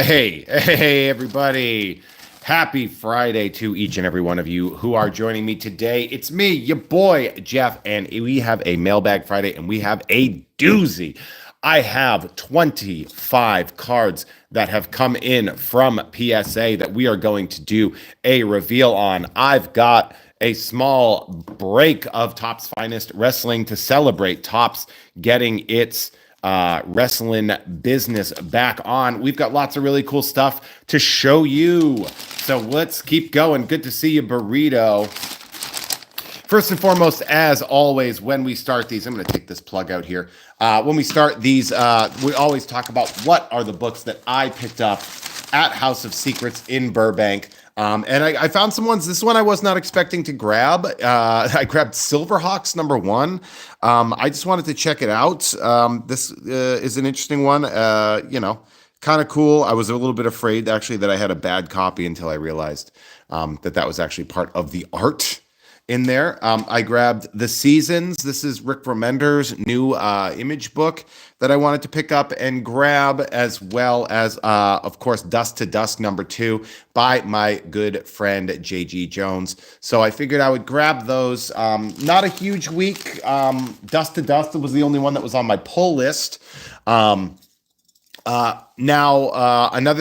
Hey, everybody. Happy Friday to each and every one of you who are joining me today. It's me, your boy, Jeff, and we have a Mailbag Friday and we have a doozy. I have 25 cards that have come in from PSA that we are going to do a reveal on. I've got a small break of Topps Finest Wrestling to celebrate Topps getting its wrestling business back on. We've got lots of really cool stuff to show you. So let's keep going. Good to see you, Burrito. First and foremost, as always, when we start these, I'm going to take this plug out here. When we start these, we always talk about what are the books that I picked up at House of Secrets in Burbank. And I found some ones. This one I was not expecting to grab. I grabbed Silverhawks #1. I just wanted to check it out. This is an interesting one. Kind of cool. I was a little bit afraid actually that I had a bad copy until I realized that was actually part of the art in there. I grabbed The Seasons. This is Rick Remender's new image book that I wanted to pick up and grab, as well as, of course, Dust to Dusk #2 by my good friend JG Jones. So I figured I would grab those. Not a huge week. Dust to Dust was the only one that was on my pull list. Another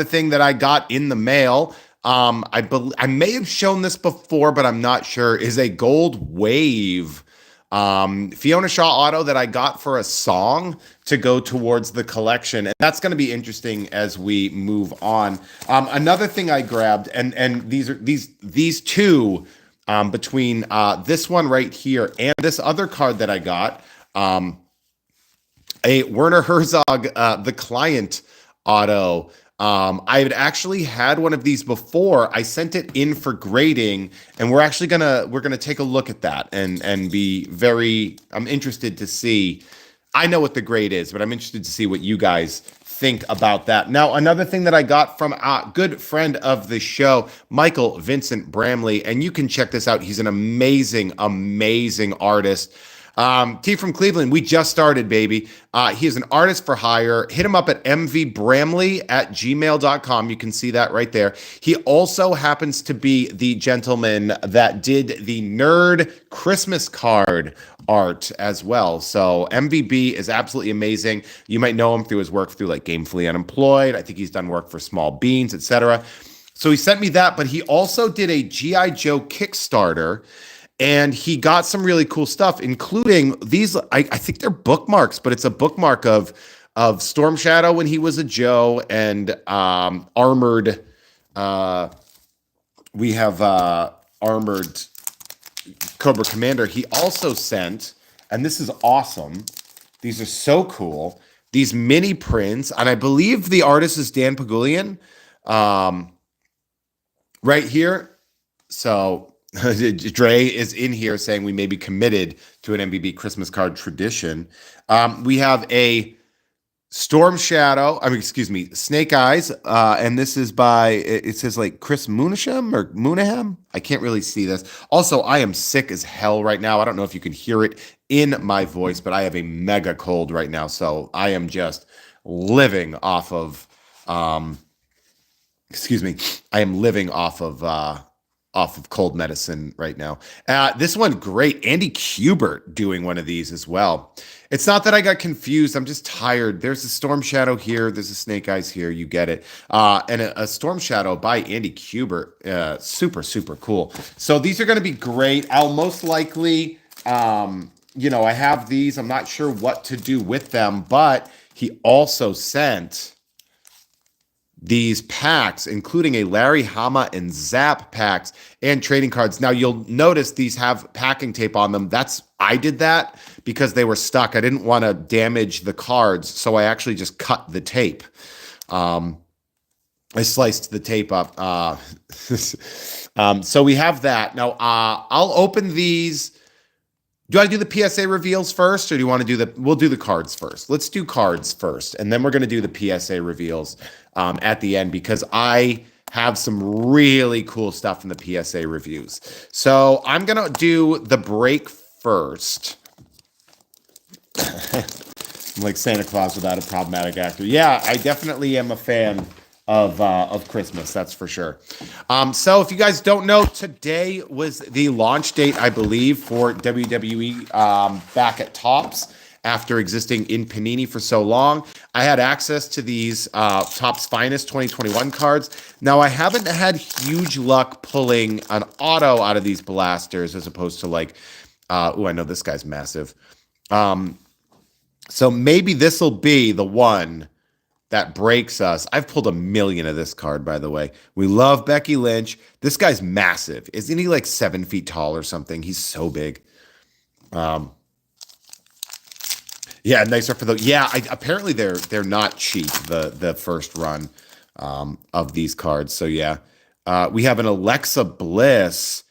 thing that I got in the mail, I may have shown this before, but I'm not sure, is a Gold Wave Fiona Shaw auto that I got for a song to go towards the collection. And that's going to be interesting as we move on. Another thing I grabbed, and these two, between this one right here and this other card that I got, a Werner Herzog, The Client auto. I had actually had one of these before. I sent it in for grading, and we're gonna take a look at that and be very. I'm interested to see. I know what the grade is, but I'm interested to see what you guys think about that. Now, another thing that I got from a good friend of the show, Michael Vincent Bramley, and you can check this out. He's an amazing artist. T from Cleveland, we just started, baby. He is an artist for hire. Hit him up at mvbramley@gmail.com. You can see that right there. He also happens to be the gentleman that did the nerd Christmas card art as well. So MVB is absolutely amazing. You might know him through his work through like Gamefully Unemployed. I think he's done work for Small Beans, etc. So he sent me that, but he also did a G.I. Joe Kickstarter. And he got some really cool stuff, including these. I think they're bookmarks, but it's a bookmark of Storm Shadow when he was a Joe, and Armored. We have Armored Cobra Commander. He also sent, and this is awesome. These are so cool. These mini prints, and I believe the artist is Dan Pagulian, right here. So. Dre is in here saying we may be committed to an MBB Christmas card tradition. We have a Snake Eyes, and this is by, it says like Chris Moonaham. I can't really see this. Also, I am sick as hell right now. I don't know if you can hear it in my voice, but I have a mega cold right now. So I am just living off of, I am living off of cold medicine right now. This one, great. Andy Kubert doing one of these as well. It's not that I got confused. I'm just tired. There's a Storm Shadow here. There's a Snake Eyes here. You get it. And a Storm Shadow by Andy Kubert. Super, super cool. So these are going to be great. I'll most likely, I have these. I'm not sure what to do with them, but he also sent these packs, including a Larry Hama and Zap packs and trading cards. Now you'll notice these have packing tape on them. I did that because they were stuck. I didn't want to damage the cards, so I actually just cut the tape. I sliced the tape up. So we have that. Now I'll open these. Do I do the PSA reveals first, or do you want to do we'll do the cards first. Let's do cards first, and then we're going to do the PSA reveals at the end, because I have some really cool stuff in the PSA reviews. So I'm going to do the break first. I'm like Santa Claus without a problematic actor. Yeah, I definitely am a fan of Christmas. That's for sure. So if you guys don't know, today was the launch date, I believe, for WWE back at Topps. After existing in Panini for so long, I had access to these Topps Finest 2021 cards. Now, I haven't had huge luck pulling an auto out of these blasters as opposed to like, I know this guy's massive. So maybe this will be the one that breaks us. I've pulled a million of this card, by the way. We love Becky Lynch. This guy's massive. Isn't he like 7 feet tall or something? He's so big. Yeah, nicer for the. Yeah, apparently they're not cheap. The first run of these cards. So yeah, we have an Alexa Bliss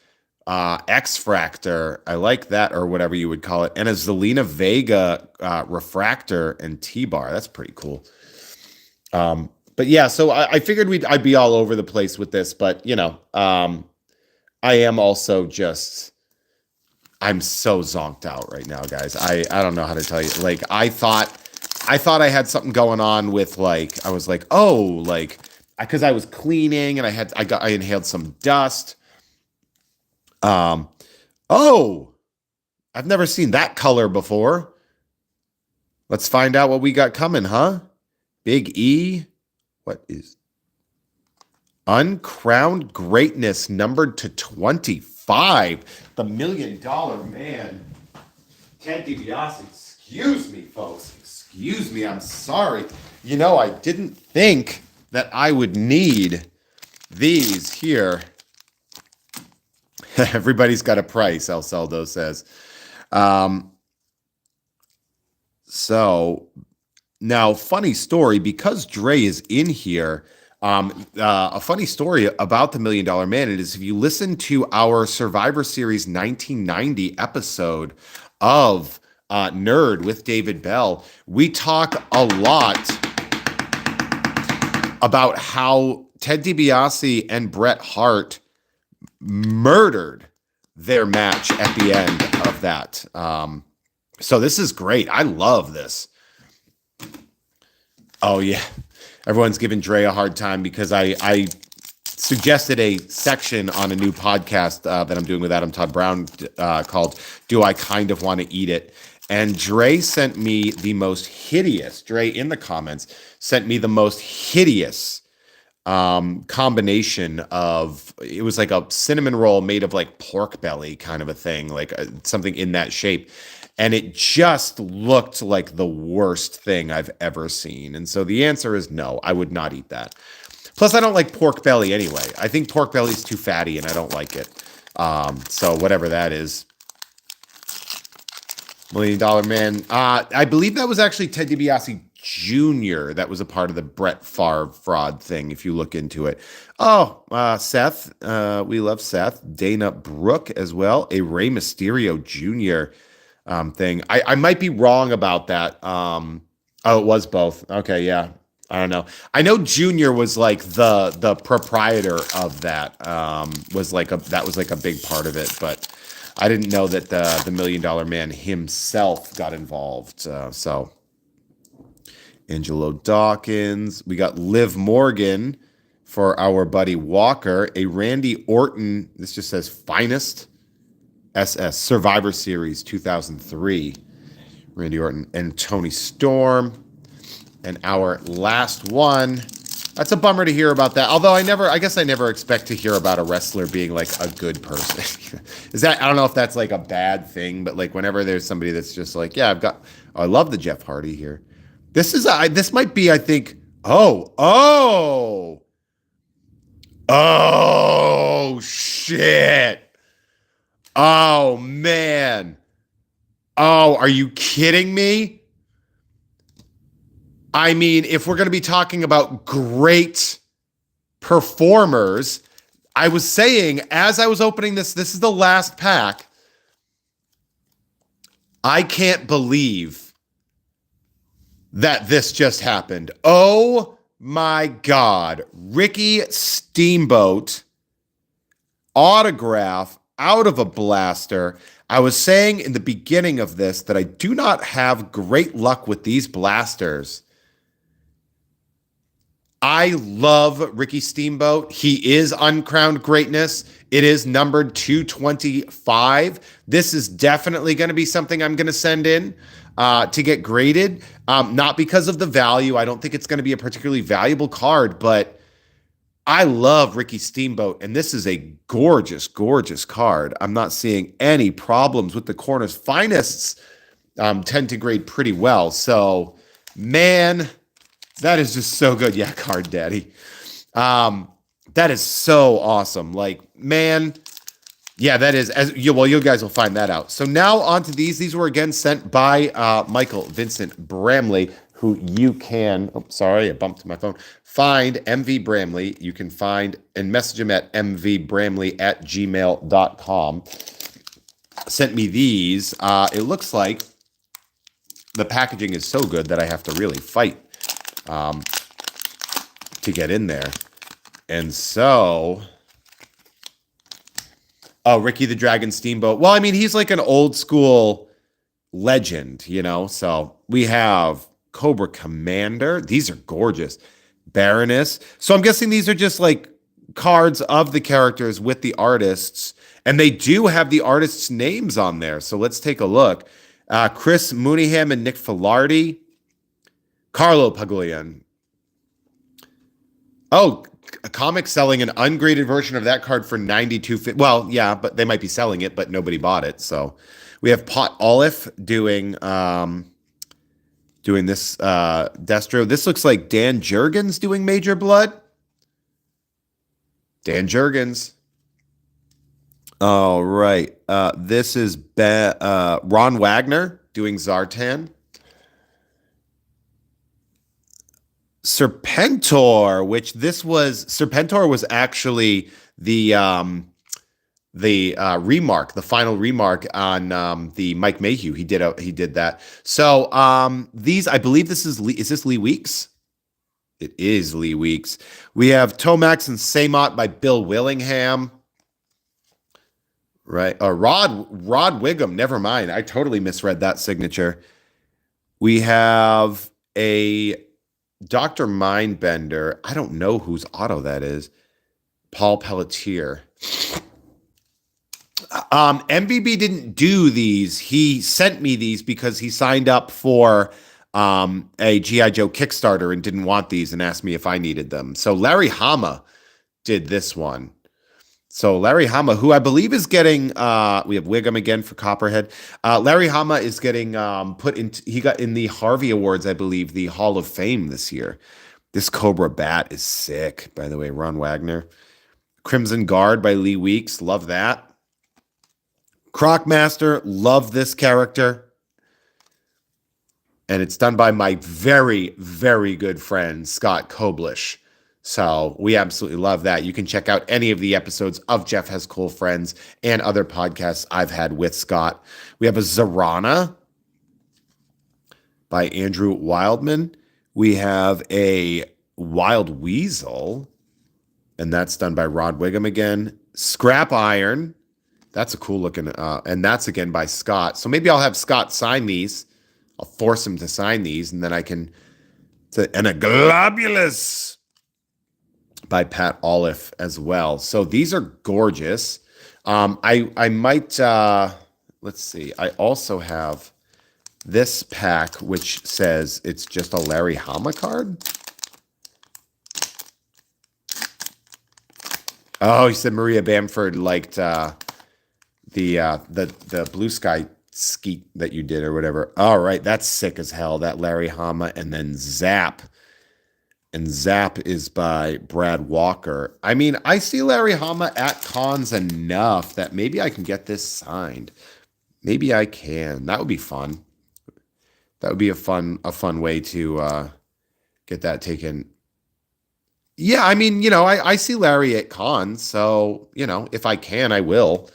X-Fractor. I like that, or whatever you would call it, and a Zelina Vega Refractor and T-Bar. That's pretty cool. But yeah, so I figured I'd be all over the place with this, but I am also just. I'm so zonked out right now, guys. I don't know how to tell you. Like I thought I had something going on with like I was like, oh, like because I was cleaning and I inhaled some dust. Oh, I've never seen that color before. Let's find out what we got coming, huh? Big E. What is Uncrowned Greatness numbered to 25? The $1 million man. Ted DiBiase. Excuse me, folks. Excuse me. I'm sorry. I didn't think that I would need these here. Everybody's got a price, El Saldo says. So now, funny story, because Dre is in here. A funny story about the $1 Million Man is if you listen to our Survivor Series 1990 episode of Nerd with David Bell, we talk a lot about how Ted DiBiase and Bret Hart murdered their match at the end of that. So this is great. I love this. Oh, yeah. Everyone's giving Dre a hard time because I suggested a section on a new podcast that I'm doing with Adam Todd Brown called Do I Kind of Want to Eat It? And Dre sent me the most hideous, Dre in the comments sent me the most hideous combination of, it was like a cinnamon roll made of like pork belly kind of a thing, like something in that shape. And it just looked like the worst thing I've ever seen. And so the answer is no, I would not eat that. Plus, I don't like pork belly anyway. I think pork belly is too fatty and I don't like it. So whatever that is. $1 Million Man. I believe that was actually Ted DiBiase Jr. That was a part of the Brett Favre fraud thing, if you look into it. Oh, Seth. We love Seth. Dana Brooke as well. A Rey Mysterio Jr. Thing. I might be wrong about that. Oh, it was both. Okay, yeah. I don't know. I know Junior was like the proprietor of that. Was like a big part of it, but I didn't know that the $1 Million Man himself got involved. So Angelo Dawkins. We got Liv Morgan for our buddy Walker. A Randy Orton. This just says finest. SS Survivor Series 2003, Randy Orton and Tony Storm. And our last one, that's a bummer to hear about that. Although I guess I never expect to hear about a wrestler being like a good person. I don't know if that's like a bad thing, but like whenever there's somebody that's just like, yeah, I love the Jeff Hardy here. This might be, I think, oh, shit. Oh, man. Oh, are you kidding me? I mean, if we're going to be talking about great performers, I was saying as I was opening this is the last pack. I can't believe that this just happened. Oh, my God. Ricky Steamboat autograph out of a blaster. I was saying in the beginning of this that I do not have great luck with these blasters. I love Ricky Steamboat. He is uncrowned greatness. It is numbered 225. This is definitely going to be something I'm going to send in to get graded. Not because of the value. I don't think it's going to be a particularly valuable card, but I love Ricky Steamboat, and this is a gorgeous, gorgeous card. I'm not seeing any problems with the corners. Finest tend to grade pretty well. So, man, that is just so good. Yeah, Card Daddy. That is so awesome. Like, man, yeah, that is well. You guys will find that out. So now on to these. These were again sent by Michael Vincent Bramley, who you can. Oh, sorry, I bumped my phone. Find MV Bramley. You can find and message him at mvbramley@gmail.com. Sent me these. It looks like the packaging is so good that I have to really fight to get in there. And so, oh, Ricky the Dragon Steamboat. Well, I mean, he's like an old school legend, you know? So we have Cobra Commander. These are gorgeous. Baroness. So I'm guessing these are just like cards of the characters with the artists. And they do have the artists' names on there. So let's take a look. Chris Mooneyham and Nick Filardi. Carlo Paglian. Oh, a comic selling an ungraded version of that card for $92. Well, yeah, but they might be selling it, but nobody bought it. So we have Pot Olive doing this Destro. This looks like Dan Jurgens doing Major Blood. Dan Jurgens. All right. This is Ron Wagner doing Zartan. Serpentor, which Serpentor was actually the remark, the final remark on the Mike Mayhew. He did that. So these, I believe this is this Lee Weeks? It is Lee Weeks. We have Tomax and Saymot by Bill Willingham. Right. Rod Wiggum. Never mind. I totally misread that signature. We have a Dr. Mindbender. I don't know whose auto that is. Paul Pelletier. MVB didn't do these. He sent me these because he signed up for a G.I. Joe Kickstarter and didn't want these and asked me if I needed them. So Larry Hama did this one. So Larry Hama, who I believe is getting, we have Wiggum again for Copperhead. Larry Hama is getting he got in the Harvey Awards, I believe, the Hall of Fame this year. This Cobra Bat is sick, by the way, Ron Wagner. Crimson Guard by Lee Weeks, love that. Crocmaster, love this character. And it's done by my very, very good friend, Scott Koblish. So we absolutely love that. You can check out any of the episodes of Jeff Has Cool Friends and other podcasts I've had with Scott. We have a Zarana by Andrew Wildman. We have a Wild Weasel, and that's done by Rod Wiggum again. Scrap Iron. That's a cool looking, and that's again by Scott. So maybe I'll have Scott sign these. I'll force him to sign these, and then I can, and a Globulus by Pat Olive as well. So these are gorgeous. I might, let's see. I also have this pack, which says it's just a Larry Hama card. Oh, he said Maria Bamford liked the Blue Sky skeet that you did or whatever. All right, that's sick as hell. That Larry Hama, and then Zap. And Zap is by Brad Walker. I mean, I see Larry Hama at cons enough that maybe I can get this signed. Maybe I can. That would be fun. That would be a fun way to get that taken. Yeah, I mean, you know, I see Larry at cons, so, you know, if I can, I will.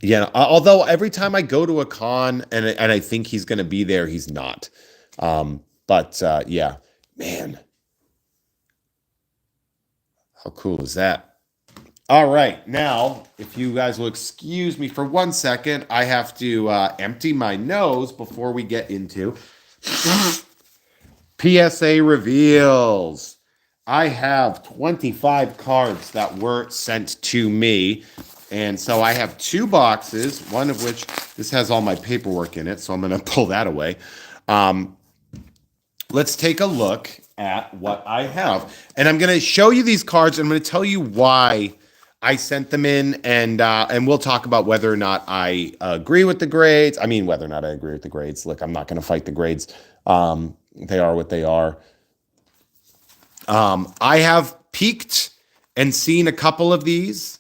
Yeah, although every time I go to a con and I think he's going to be there, he's not. But yeah. Man, how cool is that? All right, now, if you guys will excuse me for 1 second, I have to empty my nose before we get into PSA reveals. I have 25 cards that were sent to me. And so I have two boxes, one of which, this has all my paperwork in it, so I'm going to pull that away. Let's take a look at what I have. And I'm going to show you these cards, and I'm going to tell you why I sent them in, and we'll talk about whether or not I agree with the grades. I mean, whether or not I agree with the grades. Look, I'm not going to fight the grades. They are what they are. I have peeked and seen a couple of these,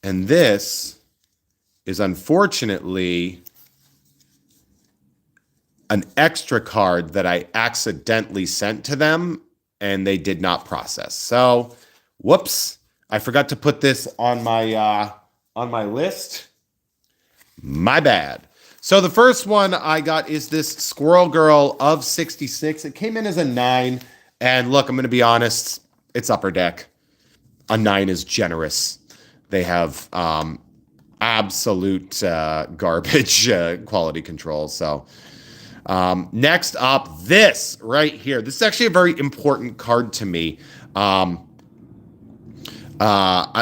and this is unfortunately an extra card that I accidentally sent to them, and they did not process. So, whoops. I forgot to put this on my list. My bad. So the first one I got is this Squirrel Girl of 66. It came in as a 9. And look, I'm going to be honest. It's Upper Deck. A 9 is generous. They have absolute garbage quality control. So next up, this right here. This is actually a very important card to me.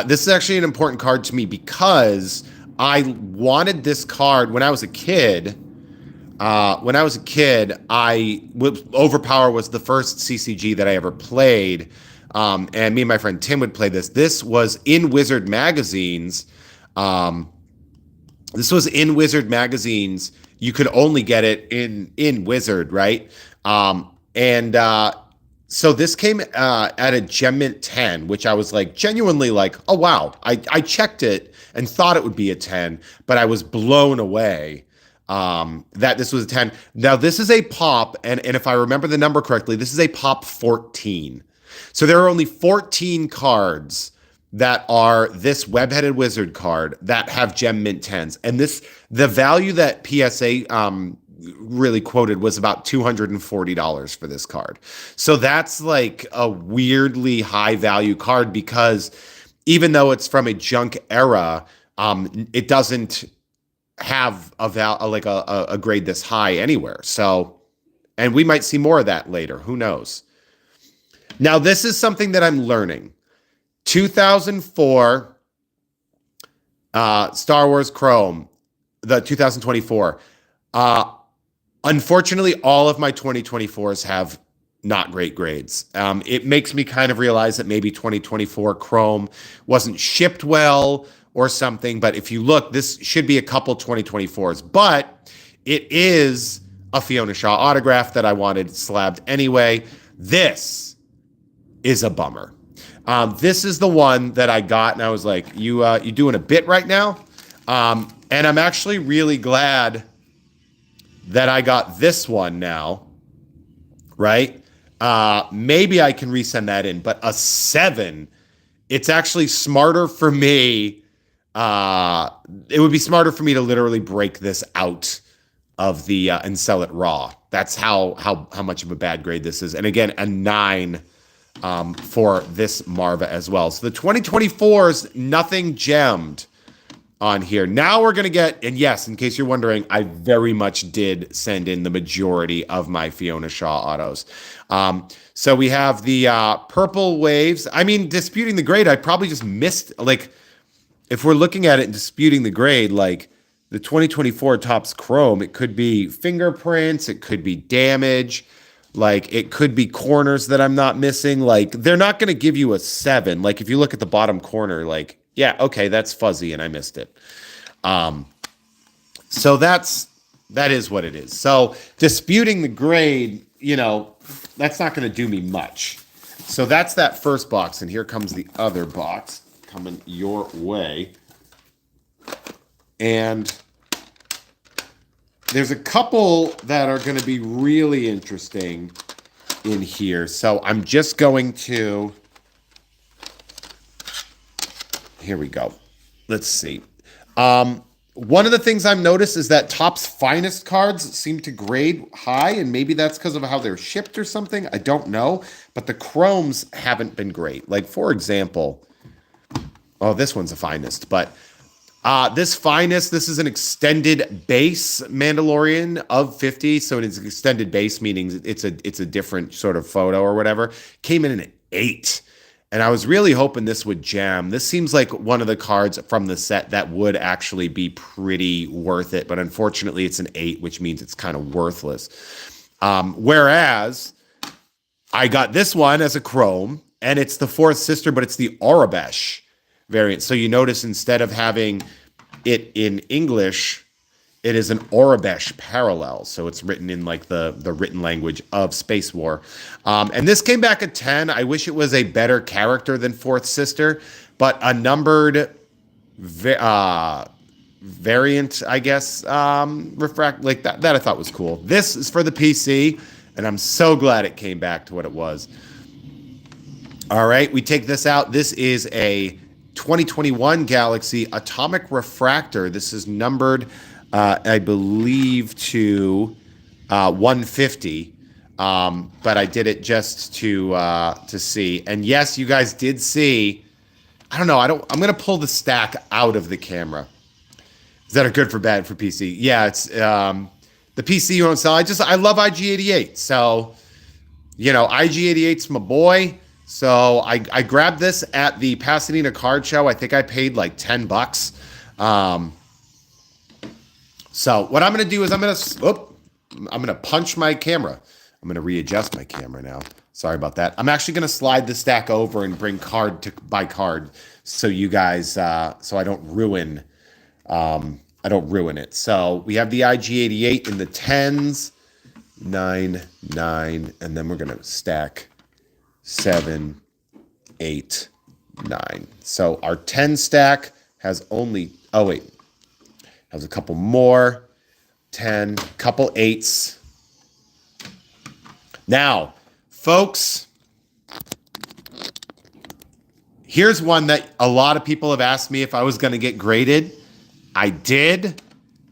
This is actually an important card to me because I wanted this card when I was a kid. Overpower was the first CCG that I ever played. And me and my friend Tim would play this. This was in Wizard magazines. You could only get it in Wizard, right? So this came at a Gem Mint 10, which I was like genuinely like, oh wow. I checked it and thought it would be a 10, but I was blown away that this was a 10. Now this is a pop, and if I remember the number correctly, this is a pop 14. So there are only 14 cards that are this web-headed wizard card that have Gem Mint 10s. And the value that PSA really quoted was about $240 for this card. So that's like a weirdly high value card because even though it's from a junk era, it doesn't have a grade this high anywhere. So, and we might see more of that later. Who knows? Now, this is something that I'm learning. 2004 Star Wars Chrome, the 2024. Unfortunately, all of my 2024s have not great grades. It makes me kind of realize that maybe 2024 Chrome wasn't shipped well or something. But if you look, this should be a couple 2024s. But it is a Fiona Shaw autograph that I wanted slabbed anyway. This is a bummer. This is the one that I got, and I was like, you doing a bit right now? And I'm actually really glad that I got this one now, right? Maybe I can resend that in, but a 7, it's actually smarter for me. It would be smarter for me to literally break this out of the and sell it raw. That's how much of a bad grade this is. And again, a 9 for this Marva as well. So the 2024's nothing gemmed on here. Now we're going to get, and yes, in case you're wondering, I very much did send in the majority of my Fiona Shaw autos. So we have the Purple Waves. I mean, disputing the grade, I probably just missed, like, if we're looking at it and disputing the grade, like the 2024 Topps Chrome, it could be fingerprints, it could be damage, like it could be corners that I'm not missing. Like they're not going to give you a 7. Like if you look at the bottom corner, like, yeah, okay, that's fuzzy and I missed it. So that is what it is. So disputing the grade, that's not going to do me much. So that's that first box, and here comes the other box coming your way. And there's a couple that are going to be really interesting in here. So I'm just going to, here we go. Let's see. One of the things I've noticed is that Topps Finest cards seem to grade high, and maybe that's because of how they're shipped or something. I don't know. But the Chromes haven't been great. Like, for example, oh, this one's the finest. But This finest, this is an extended base Mandalorian of 50. So it's extended base, meaning it's a different sort of photo or whatever. Came in an 8. And I was really hoping this would jam. This seems like one of the cards from the set that would actually be pretty worth it. But unfortunately, it's an 8, which means it's kind of worthless. Whereas I got this one as a chrome, and it's the fourth sister, but it's the Aurebesh variant. So you notice instead of having it in English, it is an Aurebesh parallel. So it's written in like the written language of Space War. And this came back at 10. I wish it was a better character than fourth sister, but a numbered variant, I guess, refract like that I thought was cool. This is for the PC, and I'm so glad it came back to what it was. All right, we take this out. This is a 2021 Galaxy Atomic Refractor. This is numbered, I believe, to 150. But I did it just to see. And yes, you guys did see. I don't know. I'm gonna pull the stack out of the camera. Is that a good for bad for PC? Yeah, it's the PC you won't sell. I love IG88. So, IG88's my boy. So I grabbed this at the Pasadena Card Show. I think I paid like $10. So what I'm going to do is I'm going to punch my camera. I'm going to readjust my camera now. Sorry about that. I'm actually going to slide the stack over and bring card by card, so you guys, so I don't ruin it. So we have the IG88 in the 10s, 9, 9, and then we're going to stack 7, 8, 9. So our 10 stack has only, has a couple more, 10, couple 8s. Now, folks, here's one that a lot of people have asked me if I was going to get graded. I did.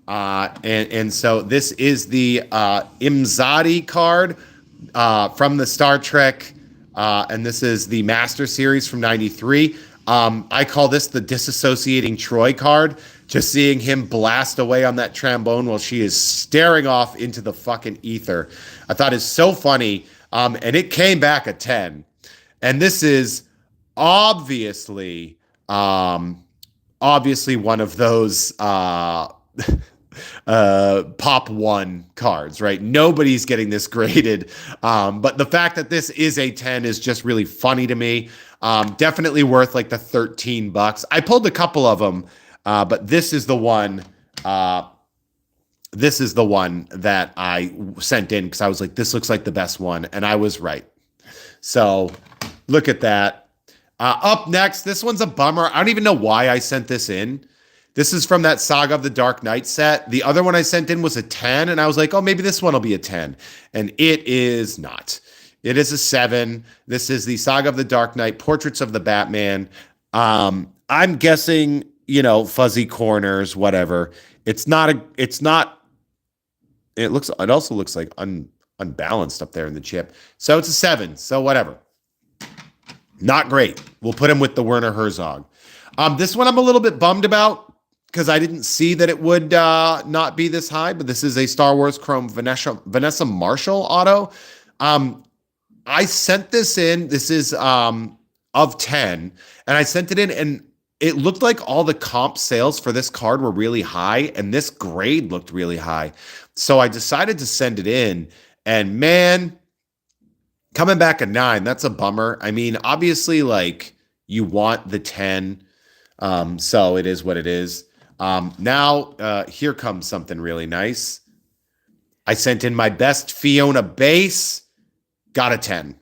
And so this is the Imzadi card from the Star Trek. And this is the Master Series from 93. I call this the disassociating Troy card. Just seeing him blast away on that trombone while she is staring off into the fucking ether, I thought is so funny. And it came back at 10. And this is obviously one of those pop one cards, right? Nobody's getting this graded. But the fact that this is a 10 is just really funny to me. Definitely worth like the $13. I pulled a couple of them, but this is the one. This is the one that I sent in because I was like, this looks like the best one, and I was right. So look at that. Up next, this one's a bummer. I don't even know why I sent this in. This is from that Saga of the Dark Knight set. The other one I sent in was a 10, and I was like, oh, maybe this one will be a 10. And it is not. It is a 7. This is the Saga of the Dark Knight, Portraits of the Batman. I'm guessing, fuzzy corners, whatever. It also looks like unbalanced up there in the chip. So it's a 7. So whatever. Not great. We'll put him with the Werner Herzog. This one I'm a little bit bummed about, because I didn't see that it would not be this high, but this is a Star Wars Chrome Vanessa Marshall auto. I sent this in. This is of 10, and I sent it in, and it looked like all the comp sales for this card were really high, and this grade looked really high. So I decided to send it in, and man, coming back a 9, that's a bummer. I mean, obviously, like, you want the 10, so it is what it is. Now, here comes something really nice. I sent in my best Fiona base, got a 10.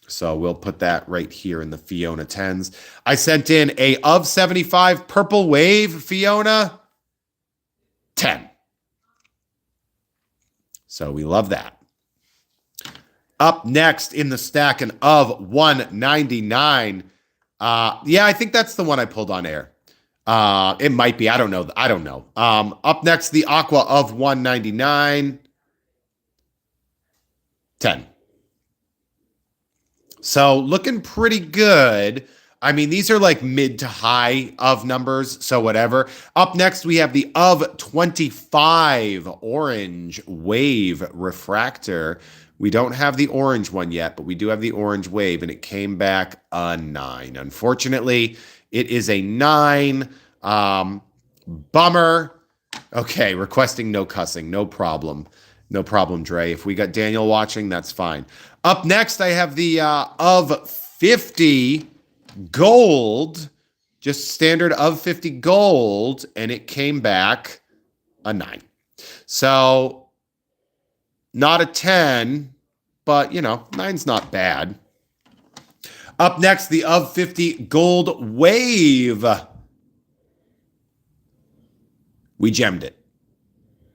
So we'll put that right here in the Fiona 10s. I sent in a of 75 Purple Wave Fiona, 10. So we love that. Up next in the stack, an of 199. Yeah, I think that's the one I pulled on air. It might be. I don't know. Up next, the Aqua of 199. 10. So looking pretty good. I mean, these are like mid to high of numbers, so whatever. Up next, we have the of 25 orange wave refractor. We don't have the orange one yet, but we do have the orange wave, and it came back a 9. Unfortunately, it is a 9. Bummer. Okay, requesting no cussing. No problem. No problem, Dre. If we got Daniel watching, that's fine. Up next, I have the of 50 gold, just standard of 50 gold, and it came back a 9. So not a 10, but you know, 9's not bad. Up next, the of 50 gold wave. We gemmed it.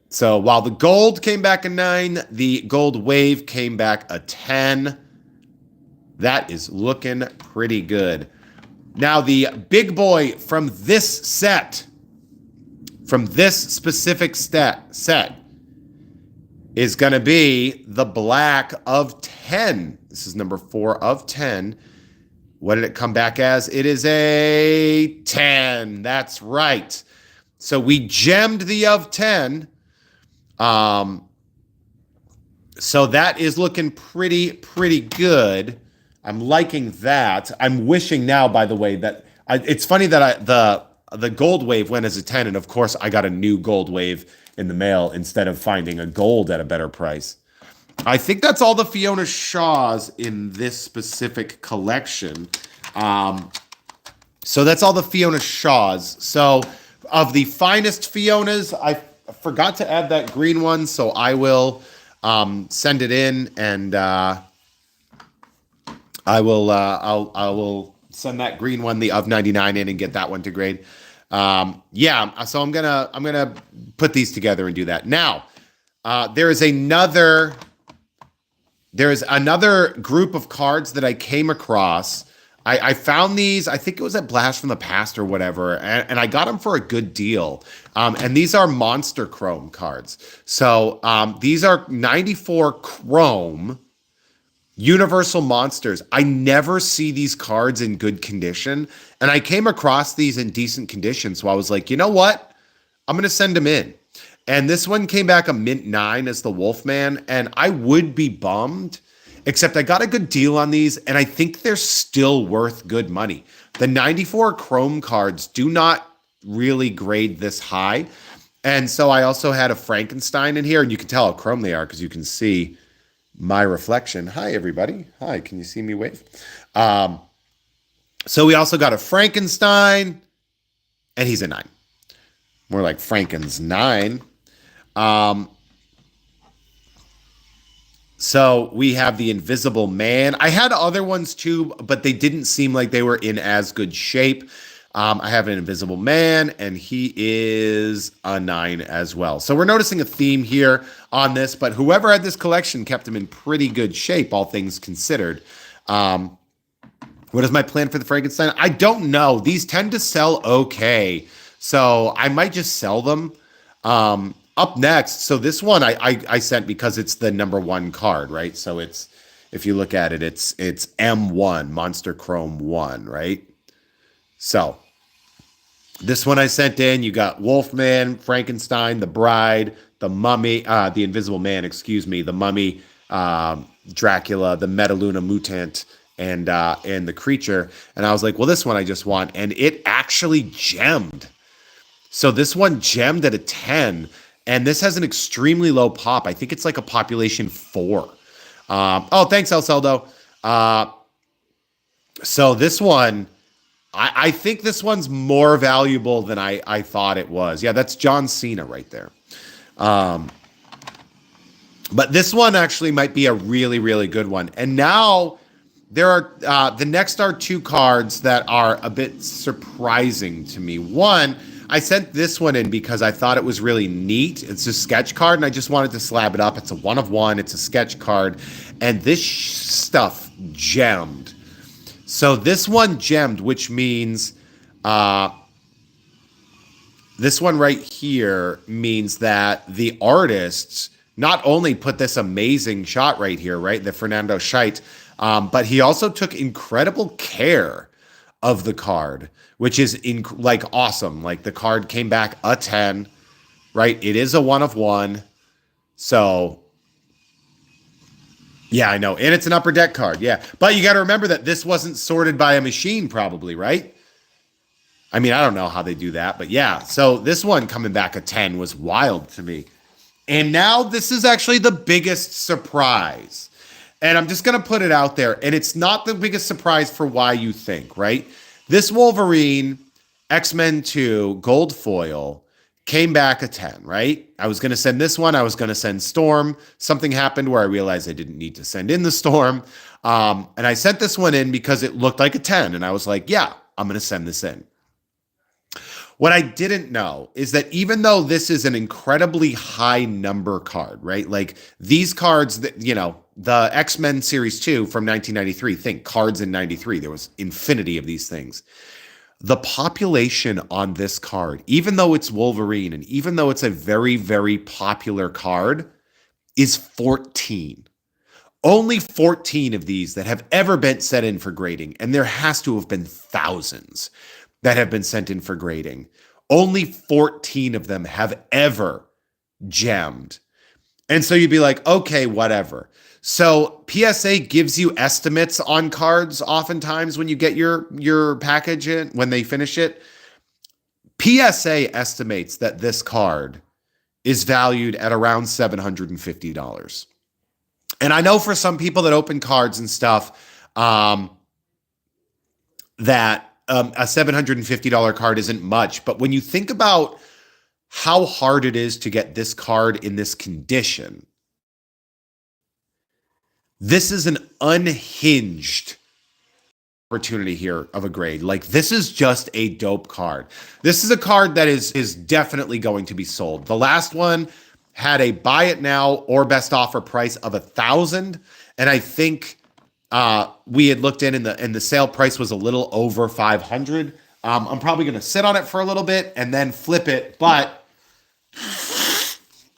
So while the gold came back a 9, the gold wave came back a 10. That is looking pretty good. Now, the big boy from this set, from this specific set, is going to be the black of 10. This is number 4 of 10. What did it come back as? It is a 10. That's right. So we gemmed the of 10. So that is looking pretty good. I'm liking that. I'm wishing now, by the way, that it's funny that the gold wave went as a 10, and of course I got a new gold wave in the mail instead of finding a gold at a better price. I think that's all the Fiona Shaws in this specific collection. So that's all the Fiona Shaws. So of the finest Fionas, I forgot to add that green one, so I will send it in, and I will send that green one, the of 99, in and get that one to grade. Yeah, so I'm gonna put these together and do that. Now, there is another group of cards that I came across. I found these, I think it was at Blast from the Past or whatever, and I got them for a good deal. And these are Monster Chrome cards. So these are 94 Chrome Universal Monsters. I never see these cards in good condition, and I came across these in decent condition, so I was like, you know what? I'm going to send them in. And this one came back a mint 9 as the Wolfman, and I would be bummed, except I got a good deal on these, and I think they're still worth good money. The 94 Chrome cards do not really grade this high, and so I also had a Frankenstein in here, and you can tell how chrome they are because you can see my reflection. Hi, everybody. Hi, can you see me wave? So we also got a Frankenstein, and he's a 9. More like Franken's 9. So we have the Invisible Man. I had other ones too, but they didn't seem like they were in as good shape. I have an Invisible Man, and he is a 9 as well. So we're noticing a theme here on this, but whoever had this collection kept him in pretty good shape, all things considered. What is my plan for the Frankenstein? I don't know. These tend to sell okay, so I might just sell them. Up next, so this one I sent because it's the number 1 card, right? So it's, if you look at it, it's M1, Monster Chrome 1, right? So this one I sent in. You got Wolfman, Frankenstein, the Bride, the Mummy, the Invisible Man, excuse me, the Mummy, Dracula, the Metaluna Mutant, and the Creature. And I was like, well, this one I just want, and it actually gemmed. So this one gemmed at a 10, and this has an extremely low pop. I think it's like a population 4. Oh, thanks, El Celdo. So this one, I think this one's more valuable than I thought it was. Yeah, that's John Cena right there. But this one actually might be a really good one. And now there are the next are 2 cards that are a bit surprising to me. One, I sent this one in because I thought it was really neat. It's a sketch card, and I just wanted to slab it up. It's a 1 of 1. It's a sketch card, and this stuff gemmed. So this one gemmed, which means this one right here means that the artists not only put this amazing shot right here, right, the Fernando Scheidt, but he also took incredible care of the card, which is like awesome. Like the card came back a 10, right? It is a 1 of 1. So yeah, I know. And it's an upper deck card. Yeah. But you got to remember that this wasn't sorted by a machine, probably, right? I mean, I don't know how they do that, but yeah. So this one coming back a 10 was wild to me. And now this is actually the biggest surprise. And I'm just going to put it out there. And it's not the biggest surprise for why you think, right? This Wolverine X-Men 2 gold foil came back a 10, right? I was going to send this one. I was going to send Storm. Something happened where I realized I didn't need to send in the Storm. And I sent this one in because it looked like a 10. And I was like, yeah, I'm going to send this in. What I didn't know is that even though this is an incredibly high number card, right? Like these cards that, the X-Men Series 2 from 1993, think cards in 93, there was infinity of these things. The population on this card, even though it's Wolverine and even though it's a very, very popular card, is 14. Only 14 of these that have ever been sent in for grading, and there has to have been thousands that have been sent in for grading. Only 14 of them have ever gemmed. And so you'd be like, okay, whatever. So PSA gives you estimates on cards oftentimes when you get your package in, when they finish it. PSA estimates that this card is valued at around $750. And I know for some people that open cards and stuff, that a $750 card isn't much. But when you think about how hard it is to get this card in this condition, this is an unhinged opportunity here of a grade. Like this is just a dope card. This is a card that is definitely going to be sold. The last one had a buy it now or best offer price of $1,000, and I think we had looked in and the sale price was a little over 500. I'm probably going to sit on it for a little bit and then flip it, but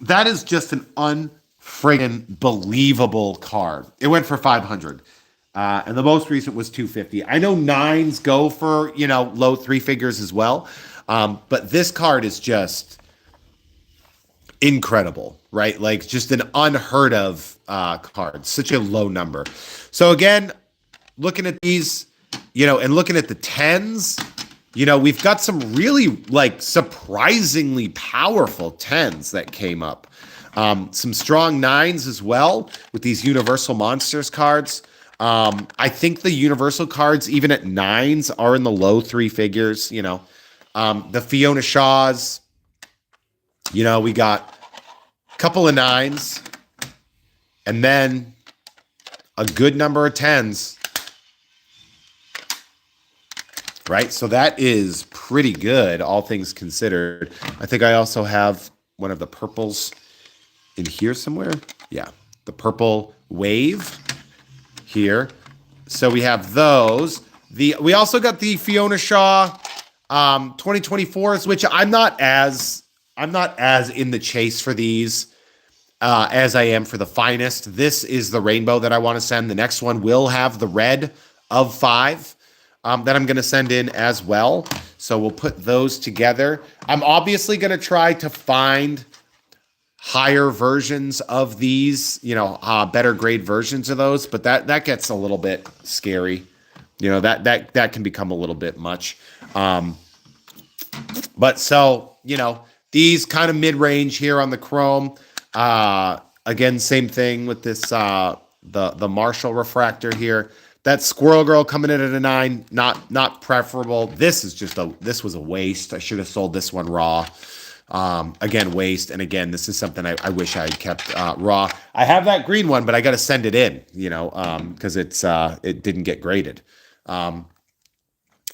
that is just an unfriggin' believable card. It went for 500. And the most recent was 250. I know nines go for, low three figures as well. But this card is just incredible, right? Like just an unheard of card, such a low number. So again, looking at these, and looking at the 10s, we've got some really like surprisingly powerful 10s that came up. Some strong 9s as well with these Universal Monsters cards. I think the Universal cards, even at 9s, are in the low three figures, the Fiona Shaws, we got a couple of 9s and then a good number of 10s, right? So that is pretty good, all things considered. I think I also have one of the purples in here somewhere. Yeah, the purple wave here. So we have those. We also got the Fiona Shaw 2024s, which I'm not as in the chase for these as I am for the finest. This is the rainbow that I want to send. The next one will have the red of 5 that I'm going to send in as well. So we'll put those together. I'm obviously going to try to find higher versions of these, better grade versions of those, but that gets a little bit scary. That can become a little bit much. But so, these kind of mid-range here on the chrome. Again, same thing with this the Marshall refractor here. That Squirrel Girl coming in at a 9, not preferable. This was a waste. I should have sold this one raw. Again, waste. And again, this is something I wish I had kept raw. I have that green one, but I got to send it in, because it didn't get graded.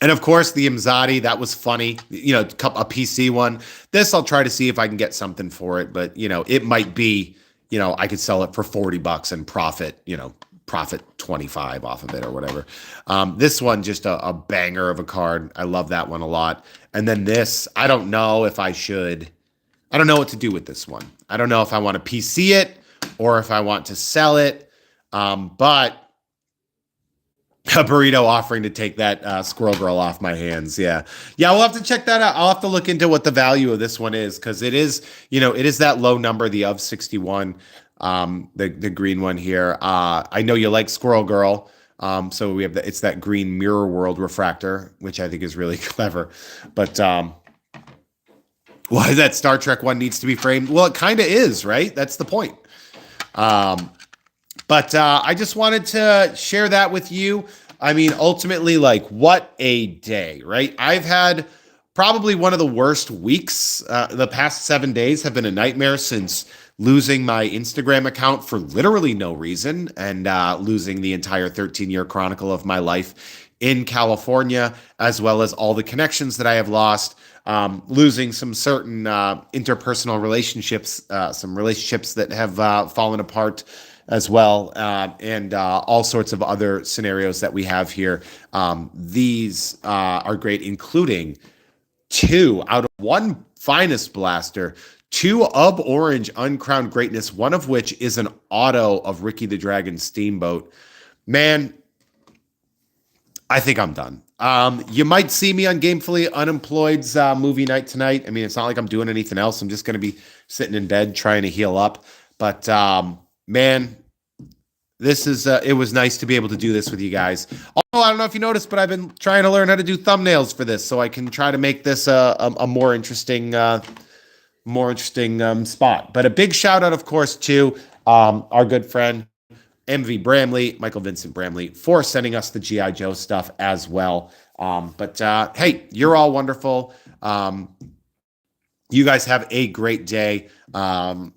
And of course, the Imzadi, that was funny. A PC one. This I'll try to see if I can get something for it, but it might be, I could sell it for $40 and profit 25 off of it or whatever. This one, just a banger of a card. I love that one a lot. And then this, I don't know what to do with this one. I don't know if I want to PC it or if I want to sell it. But A burrito offering to take that Squirrel Girl off my hands. Yeah. Yeah, we'll have to check that out. I'll have to look into what the value of this one is because it is, it is that low number, the of 61, the green one here. I know you like Squirrel Girl. So we have it's that green Mirror World refractor, which I think is really clever. But why that Star Trek one needs to be framed? Well, it kind of is, right? That's the point. But I just wanted to share that with you. I mean, ultimately, like, what a day, right? I've had probably one of the worst weeks. The past 7 days have been a nightmare since losing my Instagram account for literally no reason and losing the entire 13-year chronicle of my life in California, as well as all the connections that I have lost. Losing some certain interpersonal relationships, some relationships that have fallen apart as well, and all sorts of other scenarios that we have here. These are great, including 2 out of 1 finest blaster, 2 of orange uncrowned greatness, one of which is an auto of Ricky the Dragon Steamboat. Man, I think I'm done. You might see me on Gamefully Unemployed's movie night tonight. I mean, it's not like I'm doing anything else. I'm just going to be sitting in bed trying to heal up. But man, this is it was nice to be able to do this with you guys. Also, I don't know if you noticed, but I've been trying to learn how to do thumbnails for this so I can try to make this a more interesting spot. But a big shout out, of course, to our good friend MV Bramley, Michael Vincent Bramley, for sending us the G.I. Joe stuff as well. But hey, you're all wonderful. You guys have a great day. Thank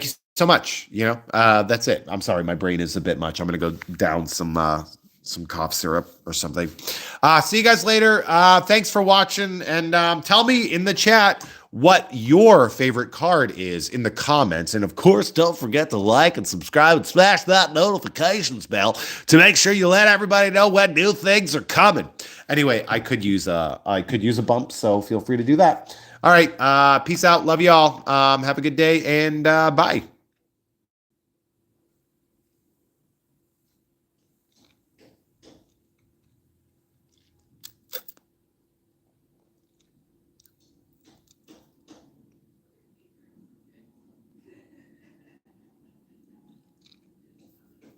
you so much. That's it. I'm sorry, my brain is a bit much. I'm gonna go down some cough syrup or something. See you guys later. Thanks for watching, and tell me in the chat what your favorite card is in the comments. And of course, don't forget to like and subscribe and smash that notifications bell to make sure you let everybody know when new things are coming. Anyway, I could use a bump, so feel free to do that. All right, peace out. Love you all. Have a good day, and bye.